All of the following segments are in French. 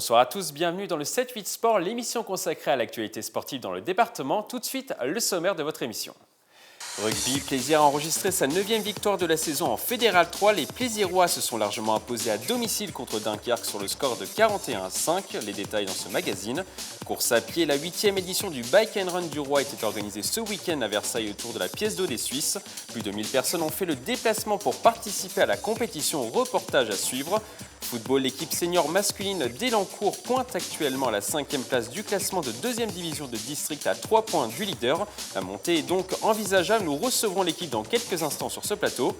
Bonsoir à tous, bienvenue dans le 7-8 Sport, l'émission consacrée à l'actualité sportive dans le département. Tout de suite, le sommaire de votre émission. Rugby, Plaisir a enregistré sa 9e victoire de la saison en Fédéral 3. Les Plaisirois se sont largement imposés à domicile contre Dunkerque sur le score de 41-5. Les détails dans ce magazine. Course à pied, la 8e édition du Bike and Run du Roi était organisée ce week-end à Versailles autour de la pièce d'eau des Suisses. Plus de 1000 personnes ont fait le déplacement pour participer à la compétition. Reportage à suivre. Football, l'équipe senior masculine d'Elancourt pointe actuellement à la 5e place du classement de 2e division de district à 3 points du leader. La montée est donc envisageable. Nous recevrons l'équipe dans quelques instants sur ce plateau.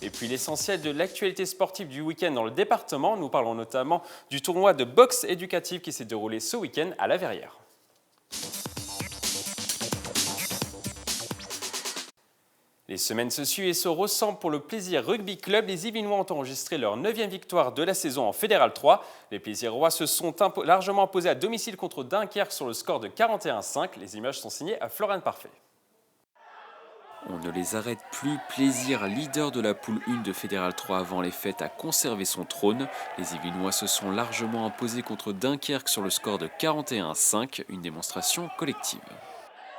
Et puis l'essentiel de l'actualité sportive du week-end dans le département. Nous parlons notamment du tournoi de boxe éducative qui s'est déroulé ce week-end à La Verrière. Les semaines se suivent et se ressemblent pour le Plaisir Rugby Club. Les Yvelinois ont enregistré leur 9e victoire de la saison en Fédéral 3. Les Plaisirois se sont largement imposés à domicile contre Dunkerque sur le score de 41-5. Les images sont signées à Florian Parfait. On ne les arrête plus. Plaisir, leader de la poule 1 de Fédéral 3 avant les fêtes, a conservé son trône. Les Yvelinois se sont largement imposés contre Dunkerque sur le score de 41-5. Une démonstration collective.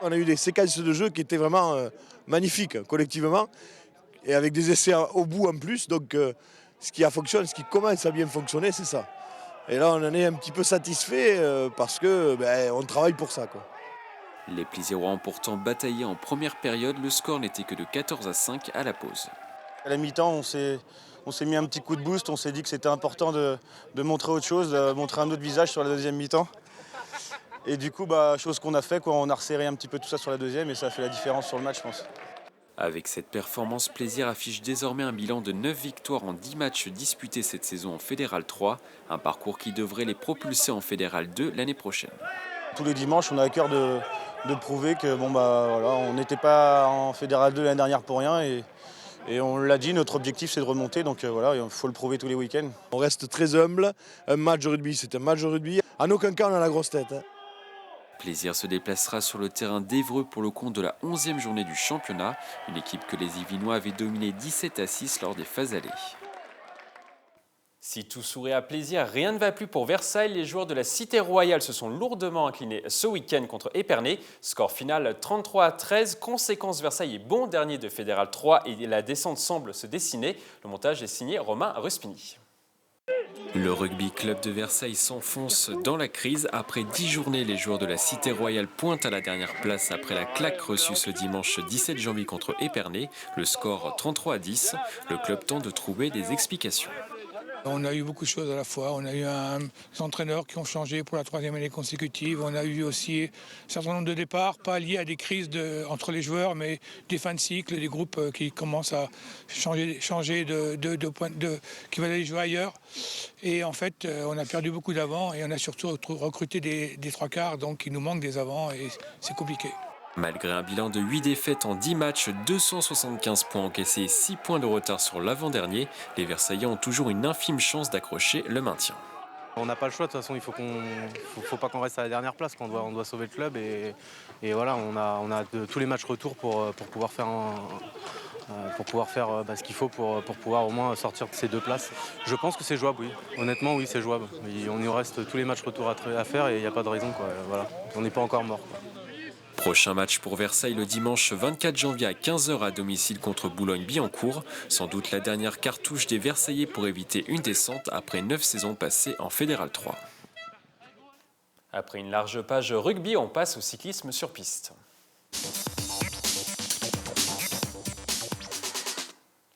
On a eu des séquences de jeu qui étaient vraiment magnifiques collectivement et avec des essais au bout en plus. Donc ce qui commence à bien fonctionner, c'est ça. Et là, on en est un petit peu satisfait parce que on travaille pour ça, quoi. Les Plaisirois ont pourtant bataillé en première période. Le score n'était que de 14-5 à la pause. À la mi-temps, on s'est mis un petit coup de boost. On s'est dit que c'était important de montrer autre chose, de montrer un autre visage sur la deuxième mi-temps. Et du coup, chose qu'on a fait, on a resserré un petit peu tout ça sur la deuxième et ça a fait la différence sur le match, je pense. Avec cette performance, Plaisir affiche désormais un bilan de 9 victoires en 10 matchs disputés cette saison en Fédéral 3, un parcours qui devrait les propulser en Fédéral 2 l'année prochaine. Tous les dimanches, on a à cœur de prouver que on n'était pas en Fédéral 2 l'année dernière pour rien et on l'a dit, notre objectif c'est de remonter, donc il faut le prouver tous les week-ends. On reste très humble, un match de rugby, c'est un match de rugby. En aucun cas, on a la grosse tête. Plaisir se déplacera sur le terrain d'Évreux pour le compte de la 11e journée du championnat, une équipe que les Yvelinois avaient dominée 17-6 lors des phases allées. Si tout sourit à Plaisir, rien ne va plus pour Versailles. Les joueurs de la Cité Royale se sont lourdement inclinés ce week-end contre Épernay. Score final 33-13. Conséquence, Versailles est bon dernier de Fédéral 3 et la descente semble se dessiner. Le montage est signé Romain Ruspini. Le rugby club de Versailles s'enfonce dans la crise. Après 10 journées, les joueurs de la Cité Royale pointent à la dernière place après la claque reçue ce dimanche 17 janvier contre Épernay. Le score 33-10. Le club tente de trouver des explications. On a eu beaucoup de choses à la fois. On a eu des entraîneurs qui ont changé pour la 3e année consécutive. On a eu aussi un certain nombre de départs, pas liés à des crises entre les joueurs, mais des fins de cycle, des groupes qui commencent à changer qui veulent aller jouer ailleurs. Et en fait, on a perdu beaucoup d'avants et on a surtout recruté des trois quarts, donc il nous manque des avants et c'est compliqué. Malgré un bilan de 8 défaites en 10 matchs, 275 points encaissés et 6 points de retard sur l'avant-dernier, les Versaillais ont toujours une infime chance d'accrocher le maintien. On n'a pas le choix, de toute façon, faut pas qu'on reste à la dernière place, on doit sauver le club et voilà, on a tous les matchs retour pour pouvoir faire ce qu'il faut pour pouvoir au moins sortir de ces 2 places. Je pense que c'est jouable, oui. Honnêtement, oui, c'est jouable. On y reste tous les matchs retour à faire et il n'y a pas de raison, quoi. Voilà. On n'est pas encore mort, quoi. Prochain match pour Versailles le dimanche 24 janvier à 15h à domicile contre Boulogne-Billancourt. Sans doute la dernière cartouche des Versaillais pour éviter une descente après 9 saisons passées en Fédéral 3. Après une large page rugby, on passe au cyclisme sur piste.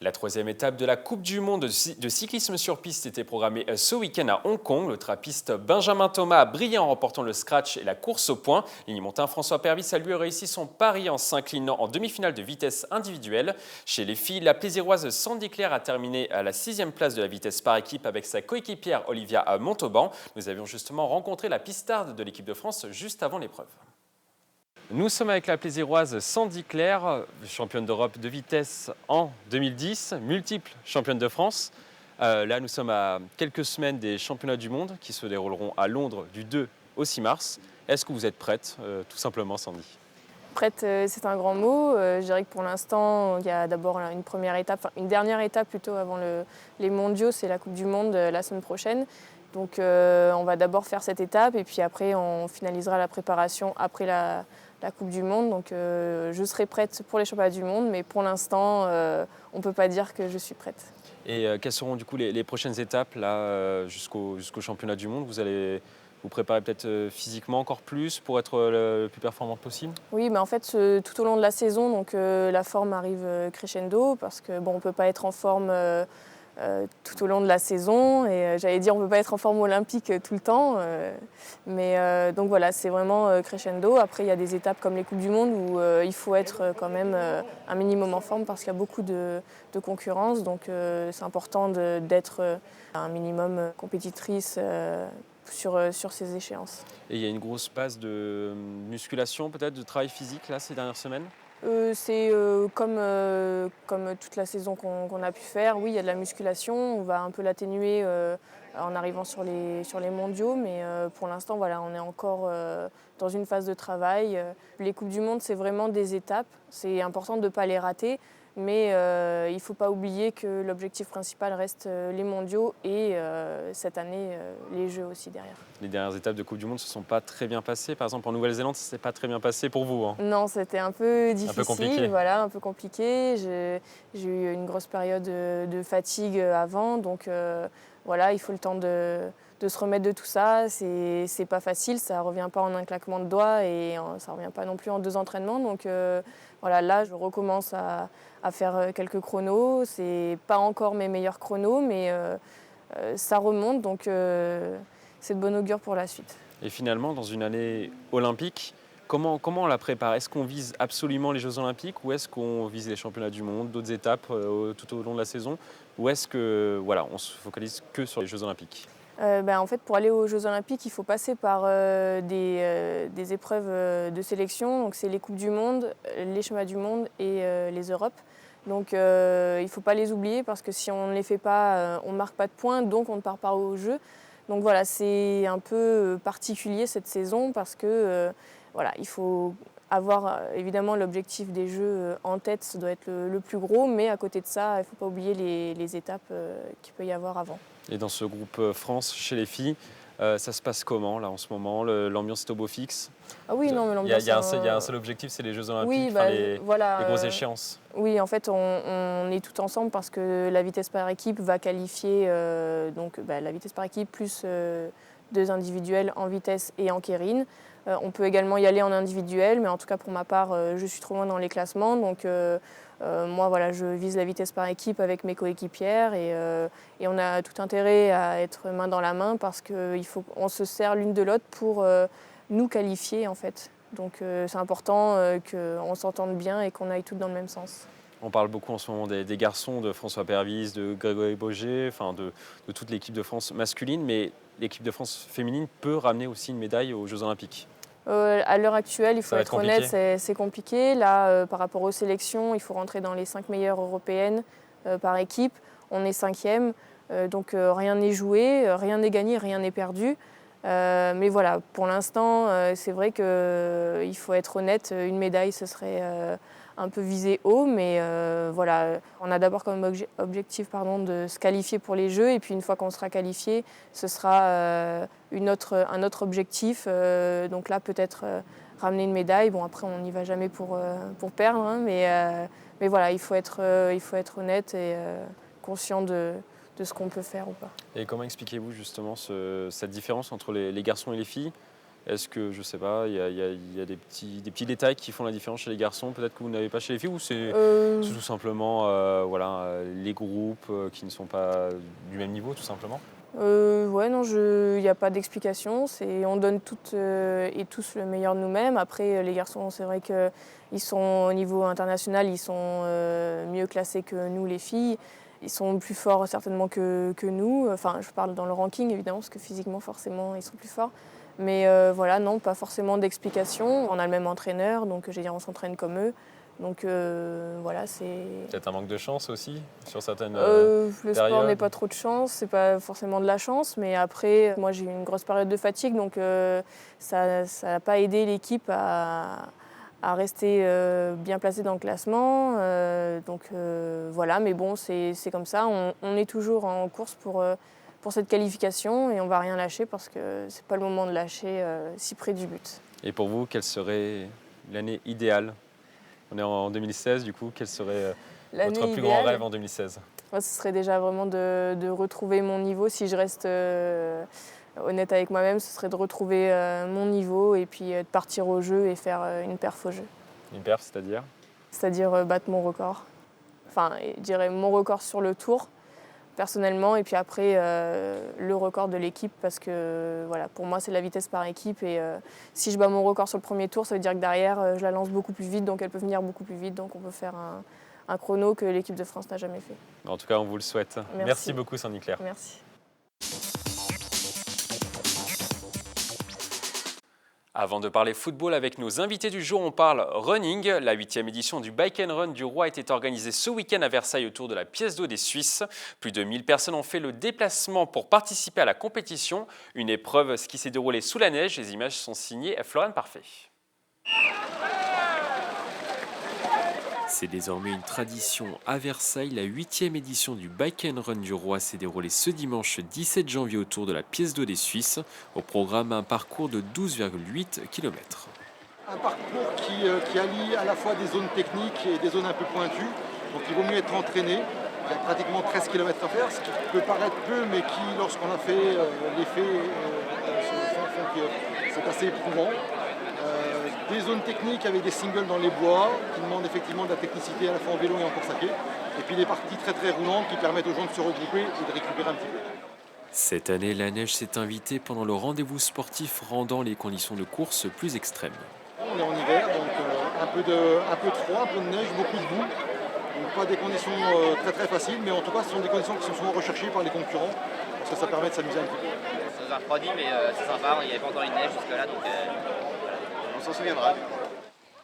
La 3e étape de la Coupe du Monde de cyclisme sur piste était programmée ce week-end à Hong Kong. Le trappiste Benjamin Thomas a brillé en remportant le scratch et la course au point. Lignemontain François Pervis a lui réussi son pari en s'inclinant en demi-finale de vitesse individuelle. Chez les filles, la plaisiroise Sandy Claire a terminé à la 6e place de la vitesse par équipe avec sa coéquipière Olivia Montauban. Nous avions justement rencontré la pistarde de l'équipe de France juste avant l'épreuve. Nous sommes avec la plaisiroise Sandy Claire, championne d'Europe de vitesse en 2010, multiple championne de France. Là, nous sommes à quelques semaines des championnats du monde qui se dérouleront à Londres du 2 au 6 mars. Est-ce que vous êtes prête, tout simplement, Sandy ? Prête, c'est un grand mot. Je dirais que pour l'instant, il y a d'abord une dernière étape plutôt avant les mondiaux, c'est la Coupe du Monde la semaine prochaine. Donc on va d'abord faire cette étape et puis après on finalisera la préparation après la Coupe du Monde. Donc je serai prête pour les championnats du monde, mais pour l'instant on ne peut pas dire que je suis prête. Et quelles seront du coup les prochaines étapes là, jusqu'au championnat du monde? Vous allez vous préparer peut-être physiquement encore plus pour être le plus performante possible? Oui, mais en fait tout au long de la saison, donc, la forme arrive crescendo parce que bon, on ne peut pas être en forme tout au long de la saison et j'allais dire on ne peut pas être en forme olympique tout le temps, mais donc voilà, c'est vraiment crescendo. Après il y a des étapes comme les Coupes du Monde où il faut être quand même un minimum en forme parce qu'il y a beaucoup de concurrence, donc c'est important d'être un minimum compétitrice sur ces échéances. Et il y a une grosse base de musculation, peut-être de travail physique là ces dernières semaines? C'est comme toute la saison qu'on a pu faire. Oui, il y a de la musculation. On va un peu l'atténuer en arrivant sur les mondiaux. Mais pour l'instant, voilà, on est encore dans une phase de travail. Les Coupes du Monde, c'est vraiment des étapes. C'est important de ne pas les rater. Mais il ne faut pas oublier que l'objectif principal reste les mondiaux et cette année, les Jeux aussi derrière. Les dernières étapes de Coupe du Monde ne se sont pas très bien passées. Par exemple, en Nouvelle-Zélande, ça ne s'est pas très bien passé pour vous, hein? Non, c'était un peu difficile, compliqué. voilà, un peu compliqué. J'ai eu une grosse période de fatigue avant, donc voilà, il faut le temps de se remettre de tout ça. C'est pas facile, ça revient pas en un claquement de doigts et ça revient pas non plus en 2 entraînements. Donc voilà, là, je recommence à faire quelques chronos. C'est pas encore mes meilleurs chronos, mais ça remonte, donc c'est de bon augure pour la suite. Et finalement, dans une année olympique, comment on la prépare? Est-ce qu'on vise absolument les Jeux olympiques ou est-ce qu'on vise les championnats du monde, d'autres étapes tout au long de la saison? Ou est-ce que voilà, on se focalise que sur les Jeux olympiques? En fait, pour aller aux Jeux olympiques, il faut passer par des épreuves de sélection. Donc, c'est les Coupes du Monde, les Championnats du Monde et les Europes. Donc, il ne faut pas les oublier parce que si on ne les fait pas, on ne marque pas de points, donc on ne part pas aux Jeux. Donc voilà, c'est un peu particulier cette saison parce que voilà, il faut avoir évidemment l'objectif des Jeux en tête, ça doit être le plus gros, mais à côté de ça, il ne faut pas oublier les étapes qu'il peut y avoir avant. Et dans ce groupe France, chez les filles, ça se passe comment là en ce moment? L'ambiance est au beau fixe? Ah oui, non, mais l'ambiance... Il y a un seul objectif, c'est les Jeux olympiques, Oui, les grosses échéances. Oui, en fait, on est tout ensemble parce que la vitesse par équipe va qualifier la vitesse par équipe plus 2 individuels en vitesse et en kérine. On peut également y aller en individuel, mais en tout cas pour ma part, je suis trop loin dans les classements. Donc moi, voilà, je vise la vitesse par équipe avec mes coéquipières et on a tout intérêt à être main dans la main parce qu'on se sert l'une de l'autre pour nous qualifier en fait. Donc c'est important qu'on s'entende bien et qu'on aille toutes dans le même sens. On parle beaucoup en ce moment des garçons, de François Pervis, de Grégory Boger, enfin de toute l'équipe de France masculine, mais l'équipe de France féminine peut ramener aussi une médaille aux Jeux olympiques. À l'heure actuelle, il faut être honnête, compliqué. c'est compliqué. Là, par rapport aux sélections, il faut rentrer dans les 5 meilleures européennes par équipe. On est 5e, donc rien n'est joué, rien n'est gagné, rien n'est perdu. Mais voilà, pour l'instant, c'est vrai qu'il faut être honnête, une médaille, ce serait un peu visé haut, mais voilà, on a d'abord comme objectif de se qualifier pour les Jeux, et puis une fois qu'on sera qualifié, ce sera un autre objectif. Donc là, peut-être ramener une médaille. Bon, après, on n'y va jamais pour perdre, hein, mais voilà, il faut être honnête et conscient de ce qu'on peut faire ou pas. Et comment expliquez-vous justement cette différence entre les garçons et les filles? Est-ce que, je sais pas, il y a des petits détails qui font la différence chez les garçons, peut-être que vous n'avez pas chez les filles, ou c'est tout simplement les groupes qui ne sont pas du même niveau, tout simplement? Ouais, non, il n'y a pas d'explication. On donne toutes et tous le meilleur de nous-mêmes. Après, les garçons, c'est vrai qu'ils sont au niveau international, ils sont mieux classés que nous, les filles. Ils sont plus forts certainement que nous. Enfin, je parle dans le ranking, évidemment, parce que physiquement, forcément, ils sont plus forts. Mais voilà, non, pas forcément d'explication. On a le même entraîneur, donc on s'entraîne comme eux. Donc voilà, c'est... Peut-être un manque de chance aussi sur certaines le sport périodes. n'est pas trop de chance, c'est pas forcément de la chance, mais après, moi j'ai eu une grosse période de fatigue, donc ça n'a pas aidé l'équipe à rester bien placée dans le classement. Donc voilà, mais bon, c'est comme ça, on est toujours en course pour cette qualification et on ne va rien lâcher parce que ce n'est pas le moment de lâcher si près du but. Et pour vous, quelle serait l'année idéale? On est en 2016, du coup, quel serait votre plus grand rêve en 2016? Moi, ce serait déjà vraiment de retrouver mon niveau. Si je reste honnête avec moi-même, ce serait de retrouver mon niveau et puis de partir au jeu et faire une perf au jeu. Une perf, c'est-à-dire? C'est-à-dire battre mon record. Enfin, je dirais mon record sur le tour, personnellement, et puis après le record de l'équipe parce que voilà, pour moi, c'est la vitesse par équipe. Et si je bats mon record sur le premier tour, ça veut dire que derrière, je la lance beaucoup plus vite, donc elle peut venir beaucoup plus vite. Donc on peut faire un chrono que l'équipe de France n'a jamais fait. En tout cas, on vous le souhaite. Merci beaucoup, Sandy Claire. Merci. Avant de parler football avec nos invités du jour, on parle running. La 8e édition du Bike and Run du Roi était organisée ce week-end à Versailles autour de la pièce d'eau des Suisses. Plus de 1000 personnes ont fait le déplacement pour participer à la compétition. Une épreuve qui s'est déroulée sous la neige. Les images sont signées Florian Parfait. C'est désormais une tradition à Versailles. La 8e édition du Bike and Run du Roi s'est déroulée ce dimanche 17 janvier autour de la pièce d'eau des Suisses. Au programme, un parcours de 12,8 km. Un parcours qui allie à la fois des zones techniques et des zones un peu pointues. Donc il vaut mieux être entraîné. Il y a pratiquement 13 km à faire, ce qui peut paraître peu, mais qui, lorsqu'on a fait l'effet, c'est assez éprouvant. Des zones techniques avec des singles dans les bois qui demandent effectivement de la technicité à la fois en vélo et en course à pied. Et puis des parties très très roulantes qui permettent aux gens de se regrouper et de récupérer un petit peu. Cette année, la neige s'est invitée pendant le rendez-vous sportif rendant les conditions de course plus extrêmes. On est en hiver, donc un peu de froid, un peu de neige, beaucoup de boue. Donc pas des conditions très très faciles, mais en tout cas ce sont des conditions qui sont souvent recherchées par les concurrents parce que ça permet de s'amuser un petit peu. Ça nous a refroidi, mais c'est sympa, il n'y avait pas encore une neige jusque-là, donc on s'en souviendra.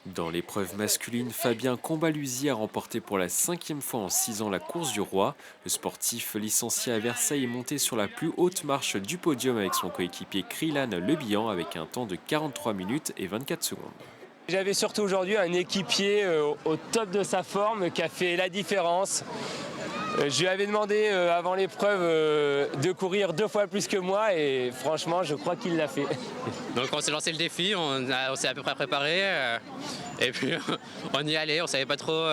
Dans l'épreuve masculine, Fabien Combalusi a remporté pour la 5e fois en 6 ans la course du Roi. Le sportif licencié à Versailles est monté sur la plus haute marche du podium avec son coéquipier Krylan Lebihan avec un temps de 43 minutes et 24 secondes. J'avais surtout aujourd'hui un équipier au top de sa forme qui a fait la différence. Je lui avais demandé avant l'épreuve de courir 2 fois plus que moi et franchement je crois qu'il l'a fait. Donc on s'est lancé le défi, on s'est à peu près préparé et puis on y allait, on savait pas trop,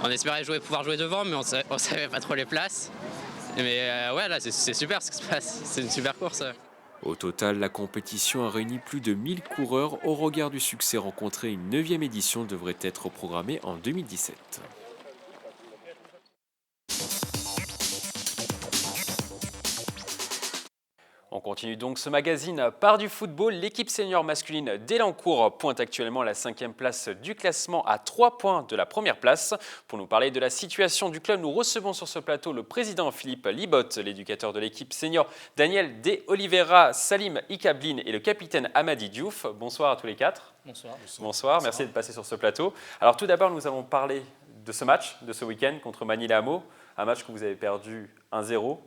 on espérait pouvoir jouer devant mais on savait pas trop les places. Mais ouais là c'est super ce qui se passe, c'est une super course. Au total, la compétition a réuni plus de 1000 coureurs. Au regard du succès rencontré, une 9e édition devrait être programmée en 2017. On continue donc ce magazine par du football. L'équipe senior masculine d'Elancourt pointe actuellement la 5e place du classement à 3 points de la première place. Pour nous parler de la situation du club, nous recevons sur ce plateau le président Philippe Libotte, l'éducateur de l'équipe senior Daniel De Oliveira, Salim Ikablin et le capitaine Amadi Diouf. Bonsoir à tous les 4. Bonsoir. Bonsoir, merci de passer sur ce plateau. Alors tout d'abord, nous allons parler de ce match, de ce week-end contre Manille-les-Hameaux. Un match que vous avez perdu 1-0,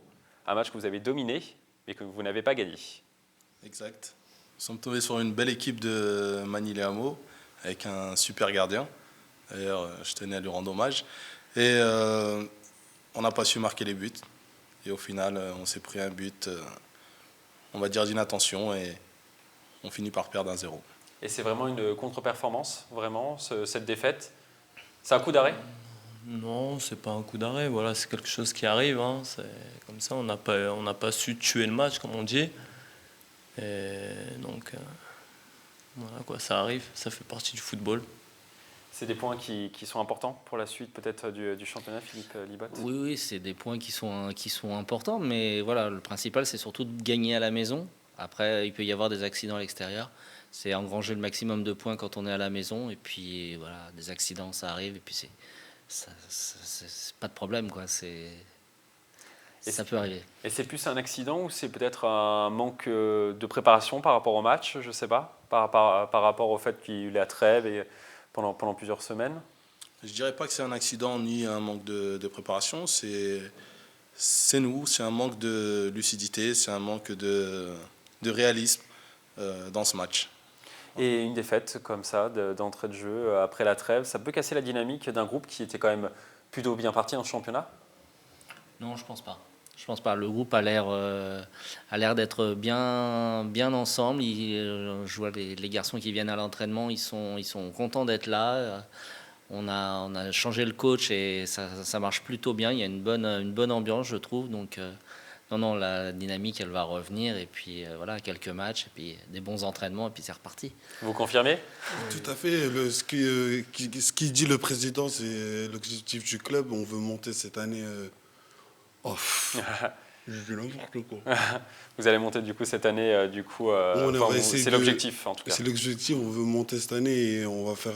un match que vous avez dominé, mais que vous n'avez pas gagné. Exact. Nous sommes tombés sur une belle équipe de Manille-les-Hameaux avec un super gardien. D'ailleurs, je tenais à lui rendre hommage. Et on n'a pas su marquer les buts. Et au final, on s'est pris un but, on va dire, d'inattention et on finit par perdre 1-0. Et c'est vraiment une contre-performance, vraiment, cette défaite? C'est un coup d'arrêt? Non, c'est pas un coup d'arrêt, voilà, c'est quelque chose qui arrive, hein. C'est comme ça, on n'a pas su tuer le match, comme on dit. Et donc, voilà quoi, ça arrive, ça fait partie du football. C'est des points qui sont importants pour la suite peut-être du championnat, Philippe Libotte? Oui, c'est des points qui sont importants, mais voilà, le principal c'est surtout de gagner à la maison. Après, il peut y avoir des accidents à l'extérieur. C'est engranger le maximum de points quand on est à la maison, et puis voilà, des accidents ça arrive, et puis c'est pas de problème, quoi. Ça peut arriver. Et c'est plus un accident ou c'est peut-être un manque de préparation par rapport au match, je ne sais pas, par rapport au fait qu'il y a eu la trêve et pendant plusieurs semaines? Je ne dirais pas que c'est un accident ni un manque de préparation, c'est nous, c'est un manque de lucidité, c'est un manque de réalisme dans ce match. Et une défaite comme ça, d'entrée de jeu après la trêve, ça peut casser la dynamique d'un groupe qui était quand même plutôt bien parti en championnat? Non, je pense pas. Je pense pas. Le groupe a l'air d'être bien ensemble. Je vois les garçons qui viennent à l'entraînement, ils sont contents d'être là. On a changé le coach et ça marche plutôt bien. Il y a une bonne ambiance, je trouve. Donc non, la dynamique, elle va revenir. Et puis voilà, quelques matchs, et puis des bons entraînements, et puis c'est reparti. Vous confirmez? Tout à fait. Ce qui dit le président, c'est l'objectif du club. On veut monter cette année. Je dis n'importe quoi. Vous allez monter du coup cette année, c'est l'objectif en tout cas. C'est l'objectif, on veut monter cette année et on va faire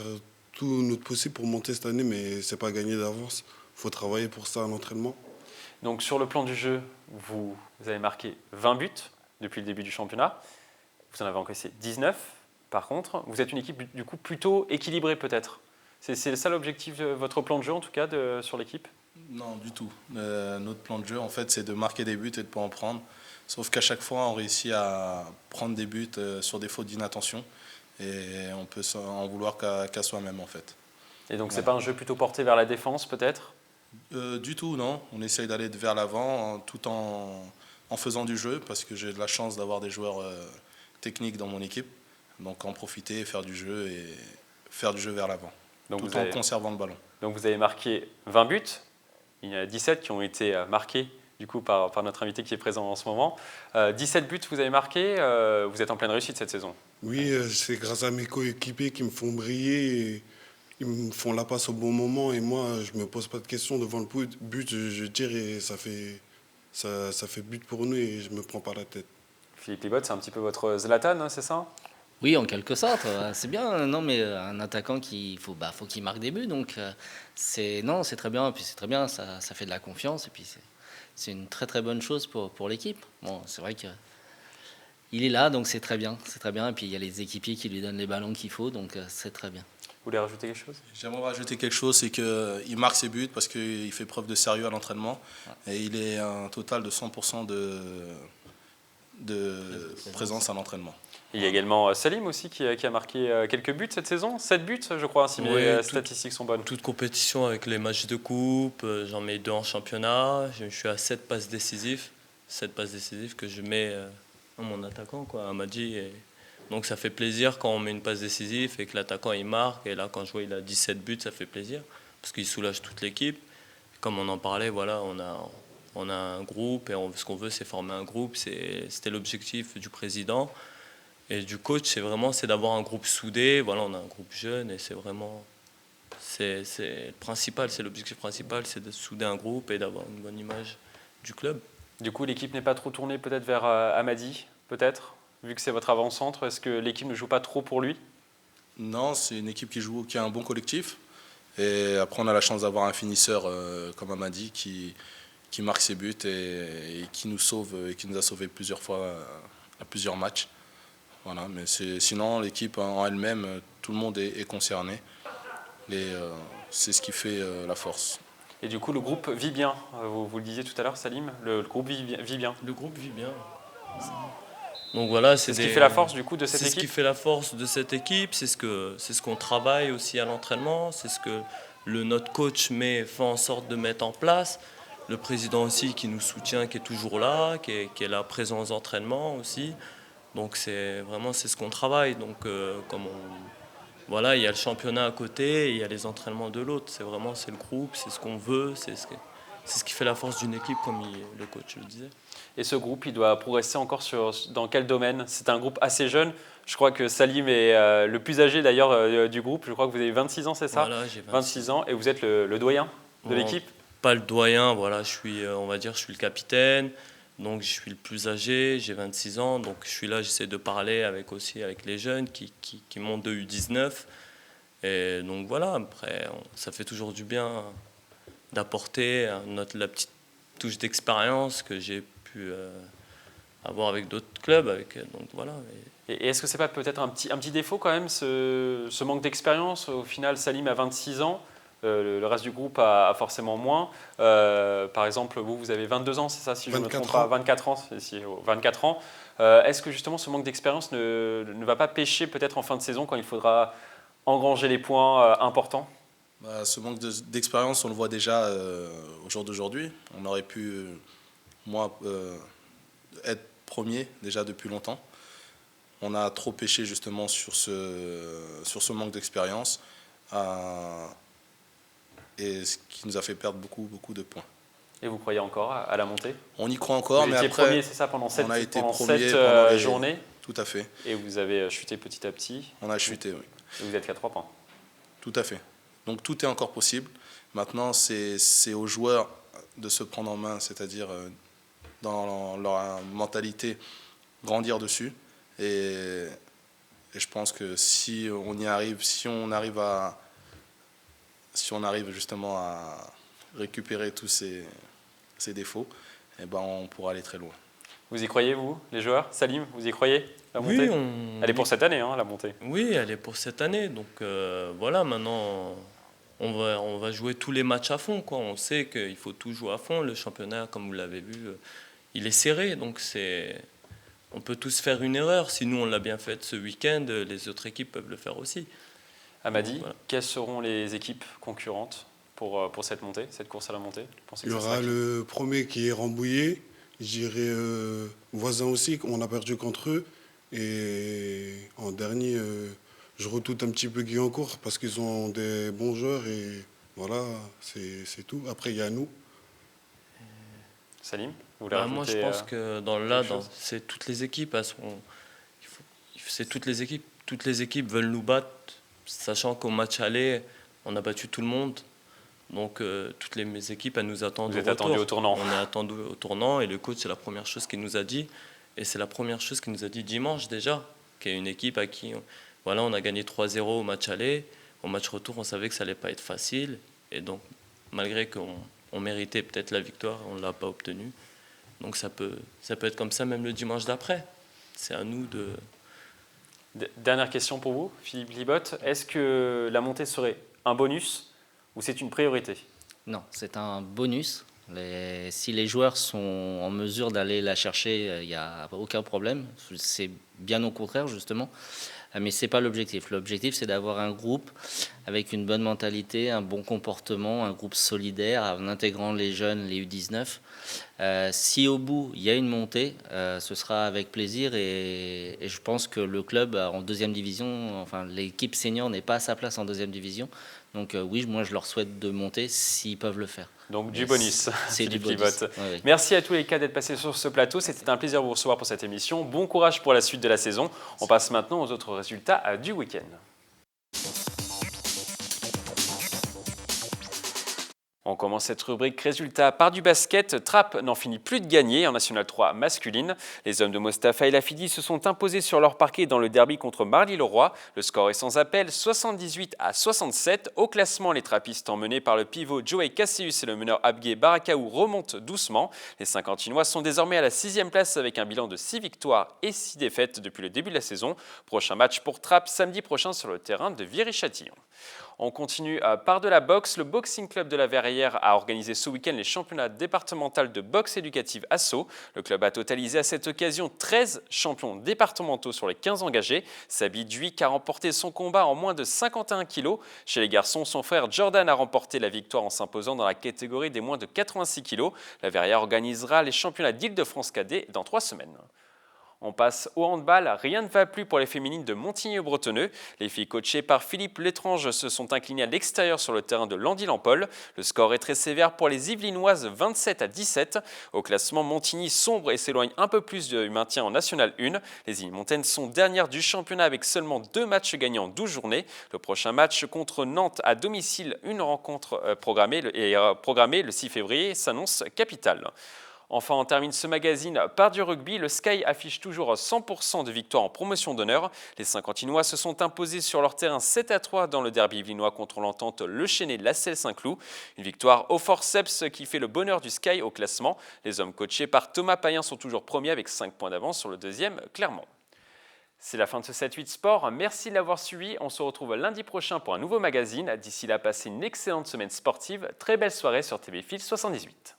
tout notre possible pour monter cette année, mais c'est pas gagné d'avance. Il faut travailler pour ça à l'entraînement. Donc sur le plan du jeu, vous avez marqué 20 buts depuis le début du championnat. Vous en avez encaissé 19. Par contre, vous êtes une équipe du coup plutôt équilibrée peut-être. C'est ça l'objectif de votre plan de jeu en tout cas sur l'équipe? Non, du tout. Notre plan de jeu, en fait, c'est de marquer des buts et de ne pas en prendre. Sauf qu'à chaque fois, on réussit à prendre des buts sur des fautes d'inattention. Et on peut en vouloir qu'à soi-même, en fait. Et donc, c'est pas un jeu plutôt porté vers la défense, peut-être? Du tout, non. On essaye d'aller vers l'avant tout en faisant du jeu, parce que j'ai de la chance d'avoir des joueurs techniques dans mon équipe. Donc, en profiter, faire du jeu et faire du jeu vers l'avant, tout en conservant le ballon. Donc, vous avez marqué 20 buts. Il y en a 17 qui ont été marqués du coup, par notre invité qui est présent en ce moment. 17 buts vous avez marqué, vous êtes en pleine réussite cette saison. Oui, c'est grâce à mes coéquipiers qui me font briller. Et ils me font la passe au bon moment et moi, je ne me pose pas de questions devant le but. Je tire et ça fait but pour nous et je ne me prends pas la tête. Philippe Libotte, c'est un petit peu votre Zlatan, hein, c'est ça? Oui, en quelque sorte, c'est bien. Non, mais un attaquant faut qu'il marque des buts, donc c'est très bien. Et puis c'est très bien, ça fait de la confiance et puis c'est une très très bonne chose pour l'équipe. Bon, c'est vrai que il est là, donc c'est très bien. Et puis il y a les équipiers qui lui donnent les ballons qu'il faut, donc c'est très bien. Vous voulez rajouter quelque chose? J'aimerais rajouter quelque chose, c'est qu'il marque ses buts parce qu'il fait preuve de sérieux à l'entraînement et il est un total de 100% de présence à l'entraînement. Il y a également Salim aussi qui a marqué quelques buts cette saison, 7 buts je crois, si mes statistiques sont bonnes. Toute compétition avec les matchs de coupe, j'en mets 2 en championnat, je suis à 7 passes décisives que je mets à mon attaquant, à Madi. Donc ça fait plaisir quand on met une passe décisive et que l'attaquant il marque. Et là quand je vois il a 17 buts, ça fait plaisir parce qu'il soulage toute l'équipe. Comme on en parlait, voilà, on a un groupe et ce qu'on veut c'est former un groupe, c'était l'objectif du président. Et du coach, c'est d'avoir un groupe soudé. Voilà, on a un groupe jeune et c'est le principal, c'est l'objectif principal, c'est de souder un groupe et d'avoir une bonne image du club. Du coup, l'équipe n'est pas trop tournée peut-être vers Amadi, peut-être, vu que c'est votre avant-centre. Est-ce que l'équipe ne joue pas trop pour lui? Non, c'est une équipe qui a un bon collectif. Et après, on a la chance d'avoir un finisseur comme Amadi qui marque ses buts et qui nous sauve et qui nous a sauvés plusieurs fois à plusieurs matchs. Voilà, mais sinon, l'équipe en elle-même, tout le monde est concerné. Et c'est ce qui fait la force. Et du coup, le groupe vit bien. Vous le disiez tout à l'heure, Salim, le groupe vit bien. Le groupe vit bien. Donc voilà, c'est ce qui fait la force du coup de cette équipe. C'est ce qui fait la force de cette équipe. C'est ce qu'on travaille aussi à l'entraînement. C'est ce que notre coach fait en sorte de mettre en place. Le président aussi qui nous soutient, qui est toujours là, qui est là présent aux entraînements aussi. Donc c'est ce qu'on travaille. Donc voilà, il y a le championnat à côté, et il y a les entraînements de l'autre. C'est le groupe, c'est ce qu'on veut, c'est ce qui fait la force d'une équipe, comme le coach le disait. Et ce groupe, il doit progresser encore dans quel domaine? C'est un groupe assez jeune. Je crois que Salim est le plus âgé d'ailleurs du groupe. Je crois que vous avez 26 ans, c'est ça? Voilà, j'ai 26 ans et vous êtes le doyen de l'équipe? Pas le doyen, voilà, je suis le capitaine. Donc je suis le plus âgé, j'ai 26 ans, donc je suis là, j'essaie de parler avec les jeunes qui montent de U19. Et donc voilà, après, ça fait toujours du bien d'apporter la petite touche d'expérience que j'ai pu avoir avec d'autres clubs. Donc voilà. Et est-ce que c'est pas peut-être un petit défaut quand même, ce manque d'expérience? Au final, Salim a 26 ans. Le reste du groupe a forcément moins. Par exemple, vous avez 22 ans, c'est ça, si je ne me trompe pas, 24 ans. 24 ans. Est-ce que justement ce manque d'expérience ne va pas pêcher peut-être en fin de saison quand il faudra engranger les points importants? Ce manque d'expérience, on le voit déjà au jour d'aujourd'hui. On aurait pu moi, être premier déjà depuis longtemps. On a trop pêché justement sur ce manque d'expérience et ce qui nous a fait perdre beaucoup de points. Et vous croyez encore à la montée? On y croit encore, mais après, premier, c'est ça, pendant on a été pendant premier 7 pendant les journées. Tout à fait. Et vous avez chuté petit à petit. On a chuté, oui. Et vous êtes qu'à 3 points. Tout à fait. Donc tout est encore possible. Maintenant, c'est aux joueurs de se prendre en main, c'est-à-dire dans leur mentalité, grandir dessus. Et je pense que si on y arrive, si on arrive justement à récupérer tous ces défauts, eh ben on pourra aller très loin. Vous y croyez, vous, les joueurs? Salim, vous y croyez, la montée? Elle est pour cette année, hein, la montée. Oui, elle est pour cette année. Donc voilà, maintenant, on va jouer tous les matchs à fond, quoi. On sait qu'il faut tout jouer à fond. Le championnat, comme vous l'avez vu, il est serré. Donc on peut tous faire une erreur. Si nous, on l'a bien fait ce week-end, les autres équipes peuvent le faire aussi. Amady, voilà. Quelles seront les équipes concurrentes pour cette montée, cette course à la montée? Il y aura le premier qui est Rambouillet. Je dirais Voisin aussi, on a perdu contre eux. Et en dernier, je redoute un petit peu Guyancourt parce qu'ils ont des bons joueurs et voilà, c'est tout. Après, il y a nous. Salim, vous voulez rajouter, moi, je pense que c'est toutes les équipes. Toutes les équipes veulent nous battre, sachant qu'au match aller, on a battu tout le monde. Donc toutes les équipes, elles nous attendent. Vous êtes attendus au tournant. On est attendus au tournant et le coach, c'est la première chose qu'il nous a dit. Et c'est la première chose qu'il nous a dit dimanche déjà, qu'il y a une équipe à qui voilà, on a gagné 3-0 au match aller. Au match retour, on savait que ça n'allait pas être facile. Et donc, malgré qu'on méritait peut-être la victoire, on ne l'a pas obtenue. Donc ça peut être comme ça même le dimanche d'après. C'est à nous de... Dernière question pour vous, Philippe Libotte. Est-ce que la montée serait un bonus ou c'est une priorité? Non, c'est un bonus. Si les joueurs sont en mesure d'aller la chercher, il n'y a aucun problème. C'est bien au contraire, justement. Mais ce n'est pas l'objectif. L'objectif, c'est d'avoir un groupe avec une bonne mentalité, un bon comportement, un groupe solidaire, en intégrant les jeunes, les U19. Si au bout, il y a une montée, ce sera avec plaisir. Et je pense que le club en deuxième division, enfin l'équipe senior n'est pas à sa place en deuxième division. Donc oui, moi je leur souhaite de monter s'ils peuvent le faire. Donc du bonus, c'est du bonus. Oui. Merci à tous les cas d'être passés sur ce plateau. C'était un plaisir de vous recevoir pour cette émission. Bon courage pour la suite de la saison. On passe maintenant aux autres résultats du week-end. On commence cette rubrique résultats par du basket. Trappes n'en finit plus de gagner en National 3 masculine. Les hommes de Mostafa El Hafidi se sont imposés sur leur parquet dans le derby contre Marly-le-Roi. Le score est sans appel, 78-67. Au classement, les trappistes emmenés par le pivot Joey Cassius et le meneur Abgué Barakaou remontent doucement. Les Saint-Quentinois sont désormais à la 6e place avec un bilan de 6 victoires et 6 défaites depuis le début de la saison. Prochain match pour Trappes samedi prochain sur le terrain de Viry-Châtillon. On continue par de la boxe. Le Boxing Club de la Verrière a organisé ce week-end les championnats départementaux de boxe éducative ASSO. Le club a totalisé à cette occasion 13 champions départementaux sur les 15 engagés. Sabi Duic a remporté son combat en moins de 51 kg. Chez les garçons, son frère Jordan a remporté la victoire en s'imposant dans la catégorie des moins de 86 kg. La Verrière organisera les championnats d'Île-de-France cadet dans 3 semaines. On passe au handball. Rien ne va plus pour les féminines de Montigny-Bretonneux. Les filles coachées par Philippe Létrange se sont inclinées à l'extérieur sur le terrain de Landy-Lampol. Le score est très sévère pour les Yvelinoises, 27-17. Au classement, Montigny sombre et s'éloigne un peu plus du maintien en National 1. Les Îles-Montaines sont dernières du championnat avec seulement 2 matchs gagnés en 12 journées. Le prochain match contre Nantes à domicile, une rencontre programmée le 6 février, s'annonce capitale. Enfin, on termine ce magazine par du rugby. Le Sky affiche toujours 100% de victoires en promotion d'honneur. Les Saint-Quentinois se sont imposés sur leur terrain 7-3 dans le derby yvelinois contre l'entente Le Chesnay La Selle-Saint-Cloud. Une victoire au forceps qui fait le bonheur du Sky au classement. Les hommes coachés par Thomas Payen sont toujours premiers avec 5 points d'avance sur le deuxième Clermont. C'est la fin de ce 7-8 Sport. Merci de l'avoir suivi. On se retrouve lundi prochain pour un nouveau magazine. D'ici là, passez une excellente semaine sportive. Très belle soirée sur TV Fil 78.